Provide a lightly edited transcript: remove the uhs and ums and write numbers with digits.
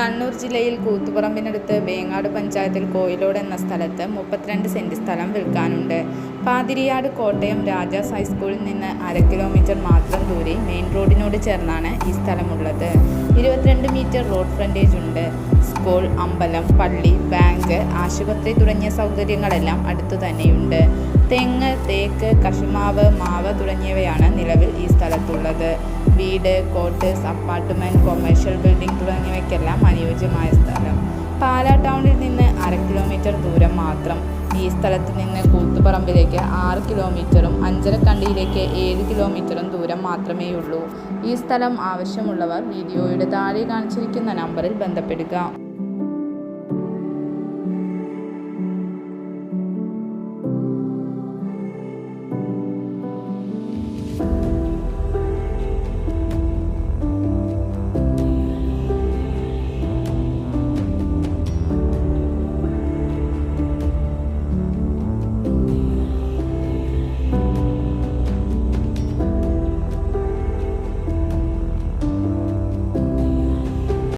കണ്ണൂർ ജില്ലയിൽ കൂത്തുപറമ്പിനടുത്ത് വേങ്ങാട് പഞ്ചായത്തിൽ കോയിലോട് എന്ന സ്ഥലത്ത് 32 സെന്റ് സ്ഥലം വിൽക്കാനുണ്ട്. പാതിരിയാട് കോട്ടയം രാജാസ് ഹൈസ്കൂളിൽ നിന്ന് 1/2 കിലോമീറ്റർ മാത്രം ദൂരെ മെയിൻ റോഡിനോട് ചേർന്നാണ് ഈ സ്ഥലമുള്ളത്. 22 മീറ്റർ റോഡ് ഫ്രണ്ടേജ് ഉണ്ട്. സ്കൂൾ, അമ്പലം, പള്ളി, ബാങ്ക്, ആശുപത്രി തുടങ്ങിയ സൗകര്യങ്ങളെല്ലാം അടുത്തു തന്നെയുണ്ട്. തെങ്ങ്, തേക്ക്, കശുമാവ്, മാവ് തുടങ്ങിയവയാണ് നിലവിൽ ഈ സ്ഥലത്തുള്ളത്. വീട്, ക്വാർട്ടേഴ്സ്, അപ്പാർട്ട്മെന്റ്, കൊമേഴ്ഷ്യൽ ബിൽഡിംഗ് തുടങ്ങിയവയ്ക്കെല്ലാം അനുയോജ്യമായ സ്ഥലം. പാലാ ടൗണിൽ നിന്ന് 1/2 കിലോമീറ്റർ ദൂരം മാത്രം. ഈ സ്ഥലത്ത് നിന്ന് കൂത്തുപറമ്പിലേക്ക് 6 കിലോമീറ്ററും അഞ്ചരക്കണ്ടിയിലേക്ക് 7 കിലോമീറ്ററും ദൂരം മാത്രമേയുള്ളൂ. ഈ സ്ഥലം ആവശ്യമുള്ളവർ വീഡിയോയുടെ താഴെ കാണിച്ചിരിക്കുന്ന നമ്പറിൽ ബന്ധപ്പെടുക.